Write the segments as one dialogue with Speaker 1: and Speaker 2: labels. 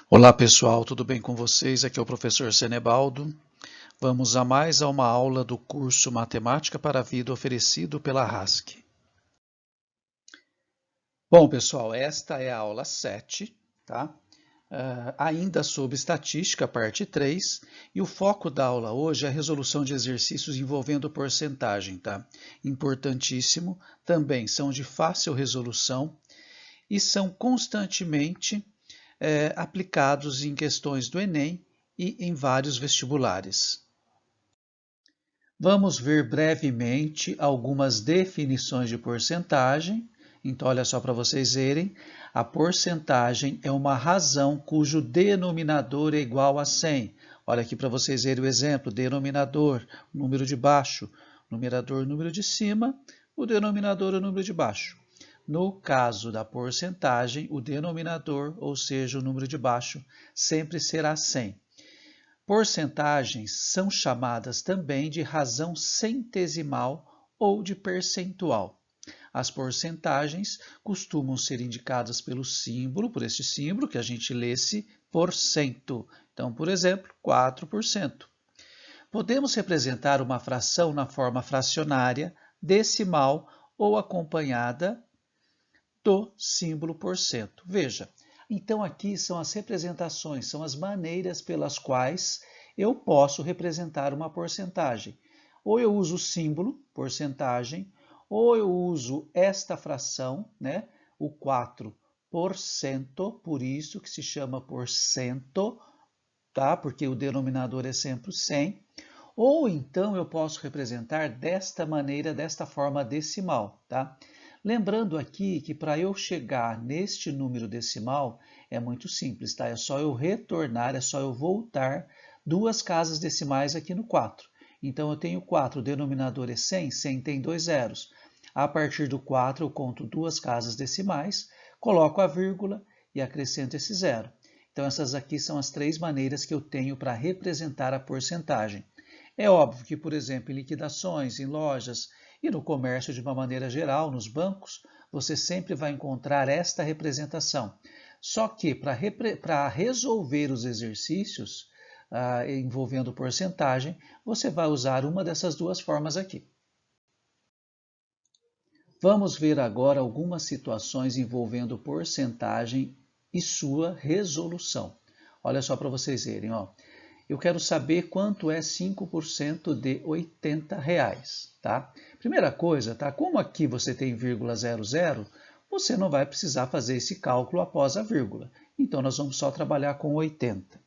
Speaker 1: Olá pessoal, tudo bem com vocês? Aqui é o professor Senebaldo. Vamos a mais uma aula do curso Matemática para a Vida oferecido pela RASC. Bom pessoal, esta é a aula 7, tá? Ainda sobre estatística, parte 3, e o foco da aula hoje é a resolução de exercícios envolvendo porcentagem, tá? Importantíssimo, também são de fácil resolução e são constantemente aplicados em questões do Enem e em vários vestibulares. Vamos ver brevemente algumas definições de porcentagem. Então, olha só para vocês verem, a porcentagem é uma razão cujo denominador é igual a 100. Olha aqui para vocês verem o exemplo, denominador, número de baixo, numerador, número de cima, o denominador, o número de baixo. No caso da porcentagem, o denominador, ou seja, o número de baixo, sempre será 100. Porcentagens são chamadas também de razão centesimal ou de percentual. As porcentagens costumam ser indicadas pelo símbolo, por este símbolo que a gente lesse por cento. Então, por exemplo, 4%. Podemos representar uma fração na forma fracionária, decimal ou acompanhada do símbolo por cento. Veja, então aqui são as representações, são as maneiras pelas quais eu posso representar uma porcentagem. Ou eu uso o símbolo, porcentagem, ou eu uso esta fração, né, o 4%, por isso que se chama porcento, tá? Porque o denominador é sempre 100. Ou então eu posso representar desta maneira, desta forma decimal, tá? Lembrando aqui que para eu chegar neste número decimal é muito simples, tá? É só eu retornar, é só eu voltar duas casas decimais aqui no 4. Então eu tenho 4, o denominador é 100, 100 tem dois zeros. A partir do 4 eu conto duas casas decimais, coloco a vírgula e acrescento esse zero. Então essas aqui são as três maneiras que eu tenho para representar a porcentagem. É óbvio que, por exemplo, em liquidações, em lojas e no comércio de uma maneira geral, nos bancos, você sempre vai encontrar esta representação. Só que para resolver os exercícios envolvendo porcentagem, você vai usar uma dessas duas formas aqui. Vamos ver agora algumas situações envolvendo porcentagem e sua resolução. Olha só para vocês verem, ó. Eu quero saber quanto é 5% de R$ 80, tá? Primeira coisa, tá? Como aqui você tem vírgula 00, você não vai precisar fazer esse cálculo após a vírgula. Então, nós vamos só trabalhar com 80.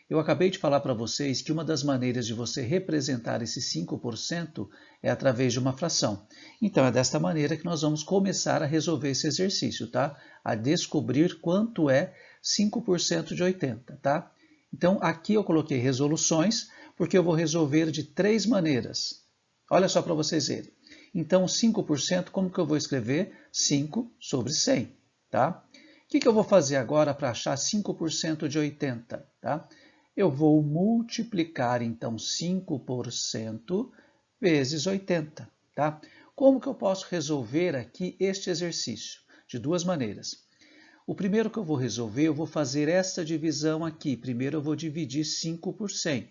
Speaker 1: Eu acabei de falar para vocês que uma das maneiras de você representar esse 5% é através de uma fração. Então, é desta maneira que nós vamos começar a resolver esse exercício, tá? A descobrir quanto é 5% de 80, tá? Então, aqui eu coloquei resoluções, porque eu vou resolver de três maneiras. Olha só para vocês verem. Então, 5%, como que eu vou escrever? 5 sobre 100, tá? O que eu vou fazer agora para achar 5% de 80, tá? Eu vou multiplicar, então, 5% vezes 80, tá? Como que eu posso resolver aqui este exercício? De duas maneiras. O primeiro que eu vou resolver, eu vou fazer esta divisão aqui. Primeiro eu vou dividir 5 por 100.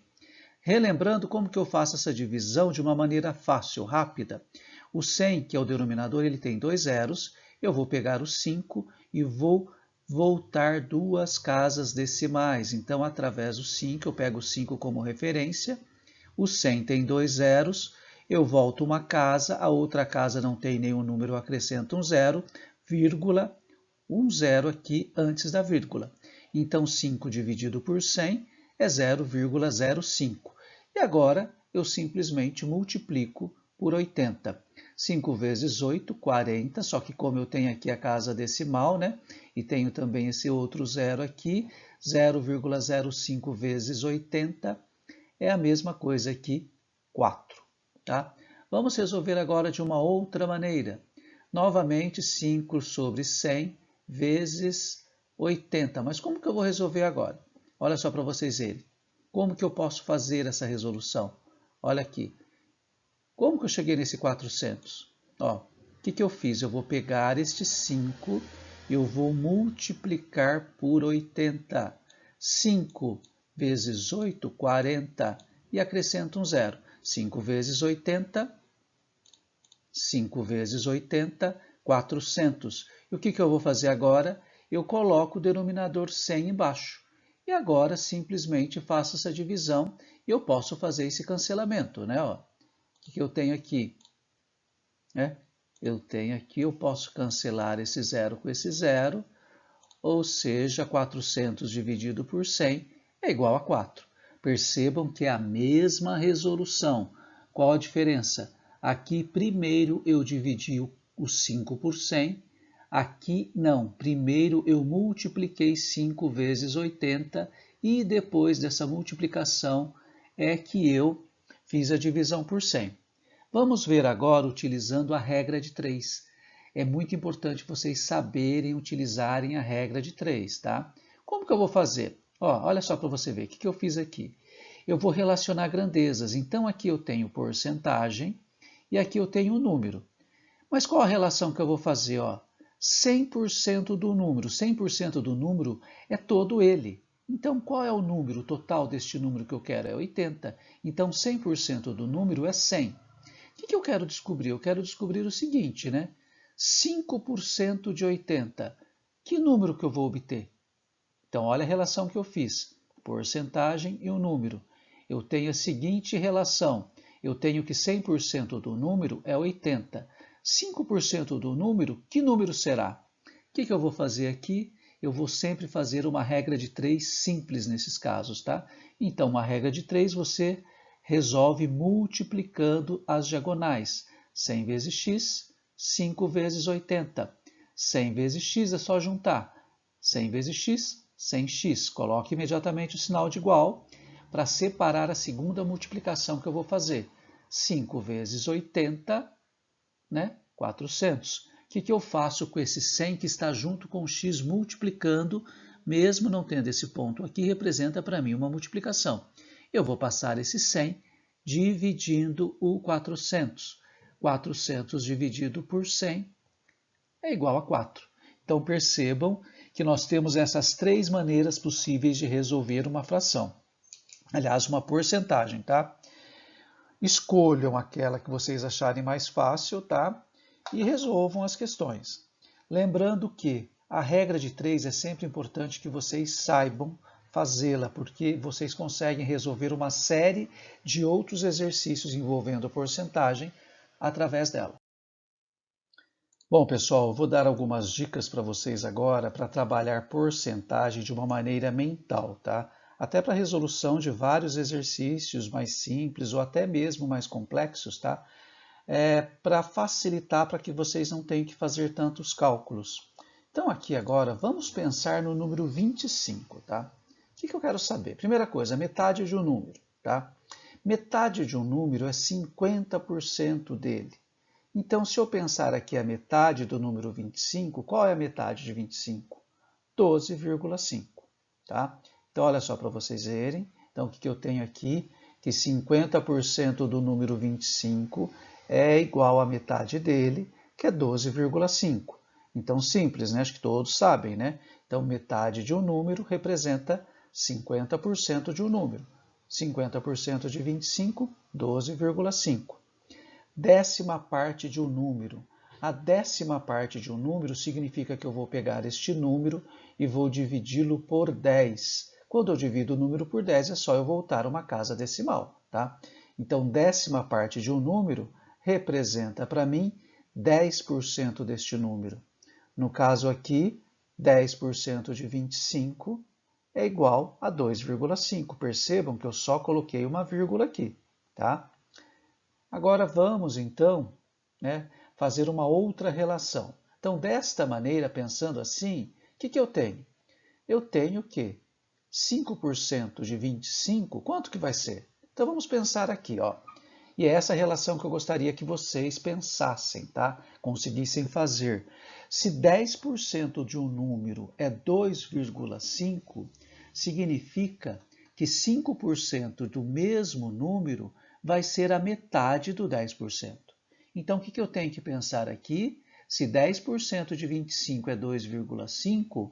Speaker 1: Relembrando como que eu faço essa divisão de uma maneira fácil, rápida. O 100, que é o denominador, ele tem dois zeros. Eu vou pegar o 5 e vou voltar duas casas decimais. Então, através do 5, eu pego o 5 como referência. O 100 tem dois zeros. Eu volto uma casa, a outra casa não tem nenhum número, eu acrescento um zero, vírgula, um zero aqui antes da vírgula. Então, 5 dividido por 100 é 0,05. E agora, eu simplesmente multiplico por 80. 5 vezes 8, 40, só que como eu tenho aqui a casa decimal, né? E tenho também esse outro zero aqui, 0,05 vezes 80 é a mesma coisa que 4, tá? Vamos resolver agora de uma outra maneira. Novamente, 5 sobre 100 vezes 80. Mas como que eu vou resolver agora? Olha só para vocês verem. Como que eu posso fazer essa resolução? Olha aqui. Como que eu cheguei nesse 400? Ó, o que eu fiz? Eu vou pegar este 5 e eu vou multiplicar por 80. 5 vezes 8, 40, e acrescento um zero. 5 vezes 80, 5 vezes 80, 400. E o que eu vou fazer agora? Eu coloco o denominador 100 embaixo. E agora simplesmente faço essa divisão e eu posso fazer esse cancelamento, né? Ó, o que eu tenho aqui? Eu posso cancelar esse zero com esse zero, ou seja, 400 dividido por 100 é igual a 4. Percebam que é a mesma resolução. Qual a diferença? Aqui, primeiro, eu dividi o 5 por 100. Aqui, não. Primeiro, eu multipliquei 5 vezes 80 e depois dessa multiplicação é que eu fiz a divisão por 100. Vamos ver agora utilizando a regra de 3. É muito importante vocês saberem utilizarem a regra de 3, tá? Como que eu vou fazer? Ó, olha só para você ver, o que eu fiz aqui? Eu vou relacionar grandezas, então aqui eu tenho porcentagem e aqui eu tenho o número. Mas qual a relação que eu vou fazer? Ó? 100% do número. 100% do número é todo ele. Então, qual é o número total deste número que eu quero? É 80. Então, 100% do número é 100. O que eu quero descobrir? Eu quero descobrir o seguinte, né? 5% de 80. Que número que eu vou obter? Então, olha a relação que eu fiz. Porcentagem e o número. Eu tenho a seguinte relação. Eu tenho que 100% do número é 80. 5% do número, que número será? O que eu vou fazer aqui? Eu vou sempre fazer uma regra de 3 simples nesses casos, tá? Então, uma regra de 3 você resolve multiplicando as diagonais. 100 vezes x, 5 vezes 80. 100 vezes x é só juntar. 100 vezes x, 100x. Coloque imediatamente o sinal de igual para separar a segunda multiplicação que eu vou fazer. 5 vezes 80, né? 400. O que eu faço com esse 100 que está junto com o x multiplicando, mesmo não tendo esse ponto aqui, representa para mim uma multiplicação. Eu vou passar esse 100 dividindo o 400. 400 dividido por 100 é igual a 4. Então percebam que nós temos essas três maneiras possíveis de resolver uma fração. Aliás, uma porcentagem, tá? Escolham aquela que vocês acharem mais fácil, tá? E resolvam as questões. Lembrando que a regra de 3 é sempre importante que vocês saibam fazê-la, porque vocês conseguem resolver uma série de outros exercícios envolvendo porcentagem através dela. Bom, pessoal, eu vou dar algumas dicas para vocês agora para trabalhar porcentagem de uma maneira mental, tá? Até para a resolução de vários exercícios mais simples ou até mesmo mais complexos, tá? Para facilitar para que vocês não tenham que fazer tantos cálculos. Então aqui agora vamos pensar no número 25, tá? O que eu quero saber? Primeira coisa, metade de um número, tá? Metade de um número é 50% dele. Então, se eu pensar aqui a metade do número 25, qual é a metade de 25? 12,5, tá? Então, olha só para vocês verem. Então, o que eu tenho aqui? Que 50% do número 25 é igual à metade dele, que é 12,5. Então, simples, né? Acho que todos sabem, né? Então, metade de um número representa 50% de um número. 50% de 25, 12,5. Décima parte de um número. A décima parte de um número significa que eu vou pegar este número e vou dividi-lo por 10. Quando eu divido o número por 10, é só eu voltar uma casa decimal, tá? Então, décima parte de um número representa para mim 10% deste número. No caso aqui, 10% de 25 é igual a 2,5. Percebam que eu só coloquei uma vírgula aqui, tá? Agora vamos, então, fazer uma outra relação. Então, desta maneira, pensando assim, o que eu tenho? Eu tenho que 5% de 25, quanto que vai ser? Então, vamos pensar aqui, ó. E é essa relação que eu gostaria que vocês pensassem, tá? Conseguissem fazer. Se 10% de um número é 2,5, significa que 5% do mesmo número vai ser a metade do 10%. Então, o que eu tenho que pensar aqui? Se 10% de 25 é 2,5,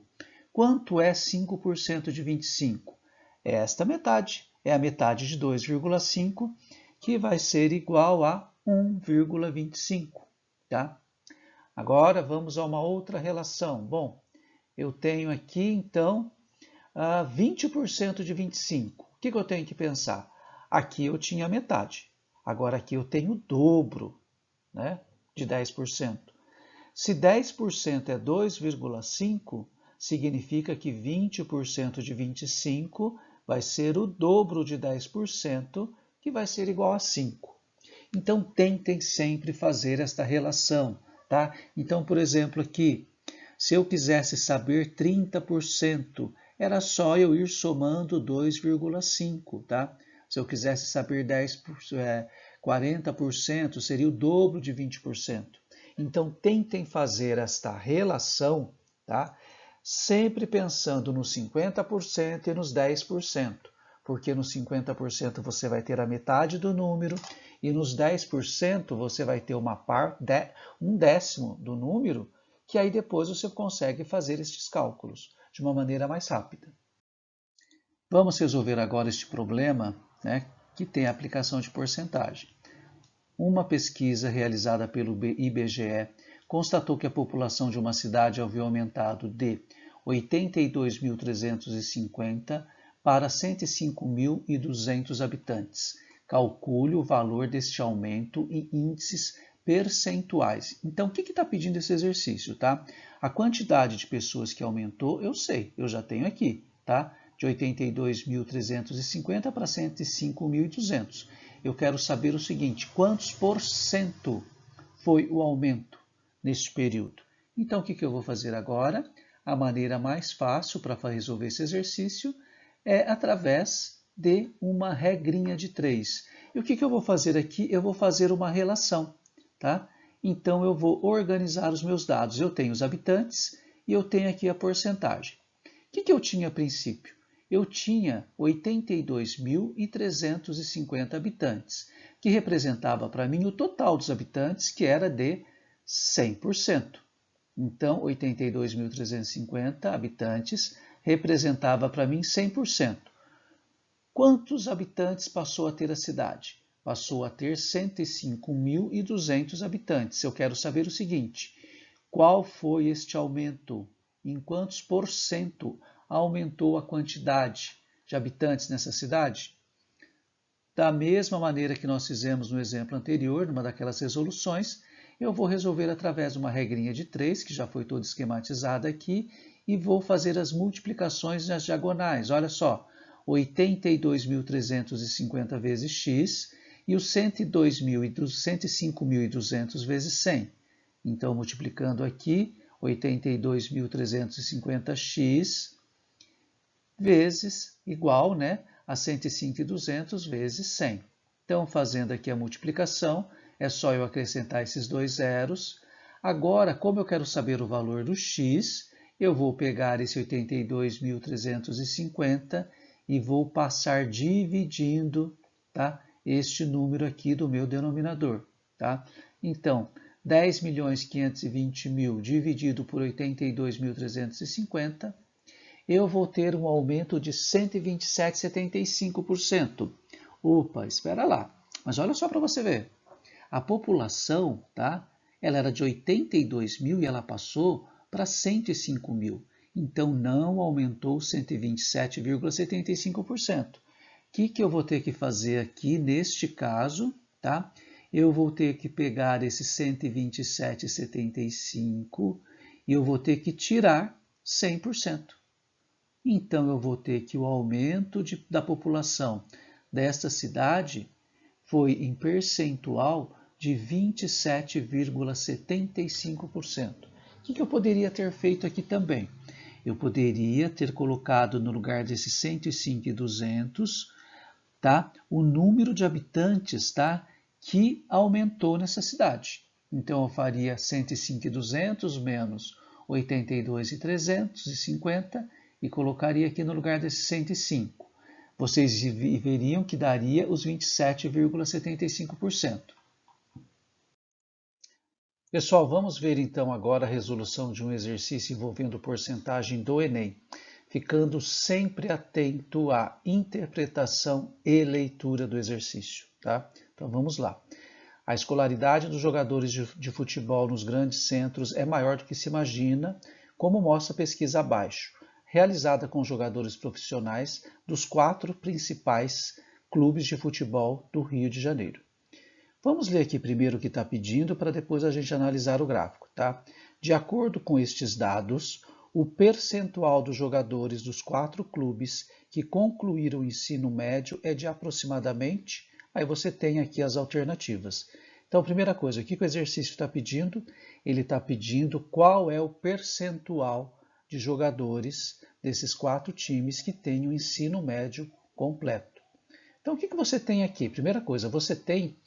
Speaker 1: Quanto é 5% de 25? É esta metade, é a metade de 2,5, que vai ser igual a 1,25, tá? Agora vamos a uma outra relação. Bom, eu tenho aqui então 20% de 25. O que eu tenho que pensar? Aqui eu tinha metade, agora aqui eu tenho o dobro, né, de 10%. Se 10% é 2,5, significa que 20% de 25 vai ser o dobro de 10%, que vai ser igual a 5. Então, tentem sempre fazer esta relação, tá? Então, por exemplo, aqui, se eu quisesse saber 30%, era só eu ir somando 2,5, tá? Se eu quisesse saber 40%, seria o dobro de 20%. Então, tentem fazer esta relação, tá? Sempre pensando nos 50% e nos 10%, porque nos 50% você vai ter a metade do número e nos 10% você vai ter um décimo do número, que aí depois você consegue fazer estes cálculos de uma maneira mais rápida. Vamos resolver agora este problema, né, que tem a aplicação de porcentagem. Uma pesquisa realizada pelo IBGE constatou que a população de uma cidade havia aumentado de 82.350 para 105.200 habitantes. Calcule o valor deste aumento em índices percentuais. Então, o que está pedindo esse exercício, tá? A quantidade de pessoas que aumentou, eu sei, eu já tenho aqui, tá? De 82.350 para 105.200. Eu quero saber o seguinte, quantos por cento foi o aumento neste período? Então, o que eu vou fazer agora? A maneira mais fácil para resolver esse exercício é através de uma regrinha de 3. E o que eu vou fazer aqui? Eu vou fazer uma relação, tá? Então, eu vou organizar os meus dados. Eu tenho os habitantes e eu tenho aqui a porcentagem. O que eu tinha a princípio? Eu tinha 82.350 habitantes, que representava para mim o total dos habitantes, que era de 100%. Então, 82.350 habitantes representava para mim 100%. Quantos habitantes passou a ter a cidade? Passou a ter 105.200 habitantes. Eu quero saber o seguinte, qual foi este aumento? Em quantos por cento aumentou a quantidade de habitantes nessa cidade? Da mesma maneira que nós fizemos no exemplo anterior, numa daquelas resoluções, eu vou resolver através de uma regrinha de 3, que já foi toda esquematizada aqui, e vou fazer as multiplicações nas diagonais. Olha só, 82.350 vezes x e os 105.200 vezes 100. Então, multiplicando aqui, 82.350x vezes igual, né, a 105.200 vezes 100. Então, fazendo aqui a multiplicação, é só eu acrescentar esses dois zeros. Agora, como eu quero saber o valor do x, eu vou pegar esse 82.350 e vou passar dividindo, tá, este número aqui do meu denominador. Tá? Então, 10.520.000 dividido por 82.350, eu vou ter um aumento de 127,75%. Opa, espera lá. Mas olha só para você ver. A população, tá? Ela era de 82.000 e ela passou para 105.000. Então, não aumentou 127,75%. O que eu vou ter que fazer aqui neste caso, tá? Eu vou ter que pegar esse 127,75 e eu vou ter que tirar 100%. Então, eu vou ter que o aumento da população desta cidade foi em percentual de 27,75%. O que eu poderia ter feito aqui também? Eu poderia ter colocado no lugar desses 105.200, tá, o número de habitantes, tá, que aumentou nessa cidade. Então, eu faria 105.200 menos 82.350 e colocaria aqui no lugar desses 105. Vocês veriam que daria os 27,75%. Pessoal, vamos ver então agora a resolução de um exercício envolvendo porcentagem do Enem, ficando sempre atento à interpretação e leitura do exercício, tá? Então vamos lá. A escolaridade dos jogadores de futebol nos grandes centros é maior do que se imagina, como mostra a pesquisa abaixo, realizada com jogadores profissionais dos 4 principais clubes de futebol do Rio de Janeiro. Vamos ler aqui primeiro o que está pedindo para depois a gente analisar o gráfico, tá? De acordo com estes dados, o percentual dos jogadores dos 4 clubes que concluíram o ensino médio é de aproximadamente, aí você tem aqui as alternativas. Então, primeira coisa, o que o exercício está pedindo? Ele está pedindo qual é o percentual de jogadores desses 4 times que têm o ensino médio completo. Então, o que você tem aqui? Primeira coisa, você tem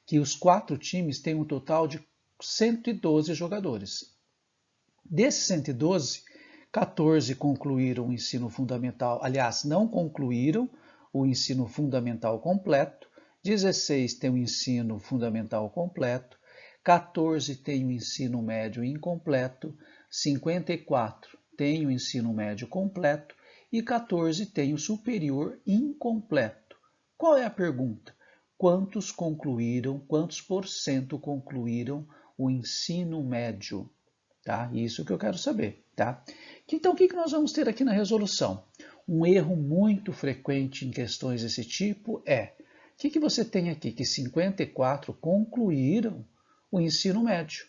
Speaker 1: que os 4 times têm um total de 112 jogadores. Desses 112, 14 concluíram o ensino fundamental, aliás, não concluíram o ensino fundamental completo, 16 têm o ensino fundamental completo, 14 têm o ensino médio incompleto, 54 têm o ensino médio completo e 14 têm o superior incompleto. Qual é a pergunta? Quantos por cento concluíram o ensino médio? Tá? Isso que eu quero saber. Tá? Então, o que nós vamos ter aqui na resolução? Um erro muito frequente em questões desse tipo é, o que você tem aqui? Que 54 concluíram o ensino médio.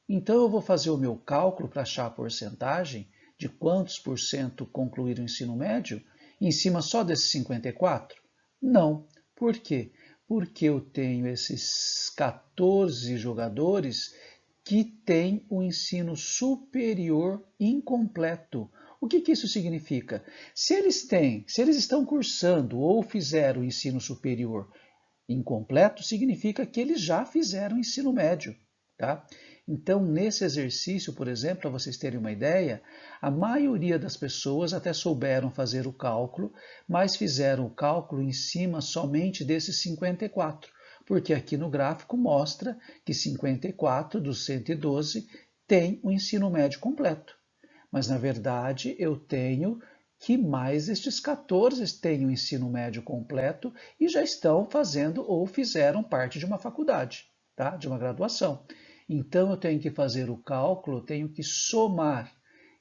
Speaker 1: Então, eu vou fazer o meu cálculo para achar a porcentagem de quantos por cento concluíram o ensino médio em cima só desses 54? Não. Por quê? Porque eu tenho esses 14 jogadores que têm o ensino superior incompleto. O que isso significa? Se eles estão cursando ou fizeram o ensino superior incompleto, significa que eles já fizeram o ensino médio. Tá? Então, nesse exercício, por exemplo, para vocês terem uma ideia, a maioria das pessoas até souberam fazer o cálculo, mas fizeram o cálculo em cima somente desses 54, porque aqui no gráfico mostra que 54 dos 112 tem o ensino médio completo. Mas, na verdade, eu tenho que mais estes 14 têm o ensino médio completo e já estão fazendo ou fizeram parte de uma faculdade, tá? De uma graduação. Então, eu tenho que fazer o cálculo, tenho que somar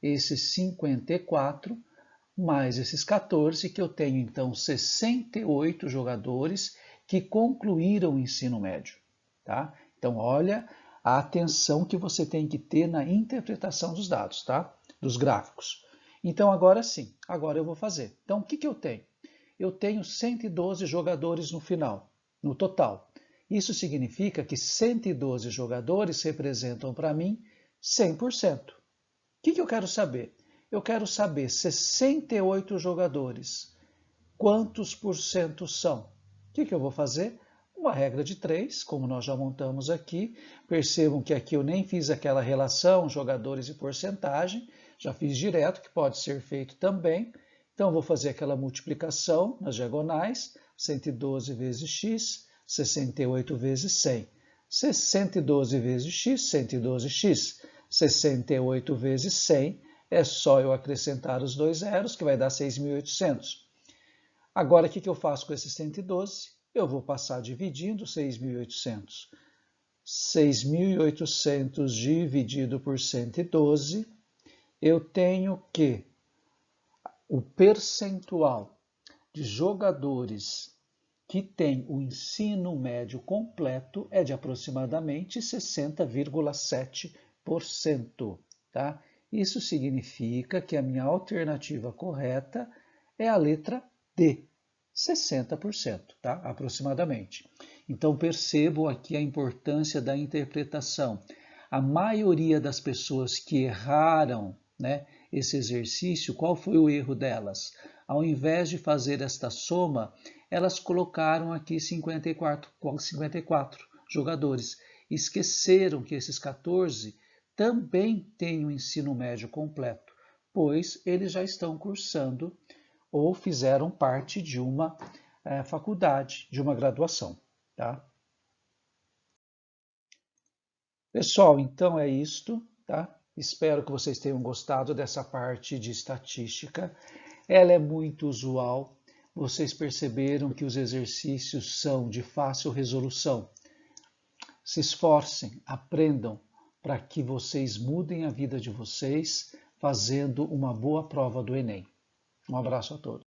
Speaker 1: esses 54 mais esses 14, que eu tenho então 68 jogadores que concluíram o ensino médio. Tá? Então, olha a atenção que você tem que ter na interpretação dos dados, tá? Dos gráficos. Então, agora sim, agora eu vou fazer. Então, o que eu tenho? Eu tenho 112 jogadores no final, no total. Isso significa que 112 jogadores representam para mim 100%. O que eu quero saber? Eu quero saber 68 jogadores. Quantos por cento são? O que eu vou fazer? Uma regra de 3, como nós já montamos aqui. Percebam que aqui eu nem fiz aquela relação jogadores e porcentagem, já fiz direto, que pode ser feito também. Então, vou fazer aquela multiplicação nas diagonais, 112 vezes x, 68 vezes 100. 112 vezes x, 112x. 68 vezes 100, é só eu acrescentar os 2 zeros, que vai dar 6.800. Agora, o que eu faço com esses 112? Eu vou passar dividindo 6.800. 6.800 dividido por 112, eu tenho que o percentual de jogadores que tem o ensino médio completo é de aproximadamente 60,7%. Tá? Isso significa que a minha alternativa correta é a letra D, 60%, tá? Aproximadamente. Então percebo aqui a importância da interpretação. A maioria das pessoas que erraram, né, esse exercício, qual foi o erro delas? Ao invés de fazer esta soma, elas colocaram aqui 54 jogadores. Esqueceram que esses 14 também têm o ensino médio completo, pois eles já estão cursando ou fizeram parte de uma faculdade, de uma graduação. Tá? Pessoal, então é isto, tá? Espero que vocês tenham gostado dessa parte de estatística. Ela é muito usual. Vocês perceberam que os exercícios são de fácil resolução. Se esforcem, aprendam para que vocês mudem a vida de vocês fazendo uma boa prova do Enem. Um abraço a todos.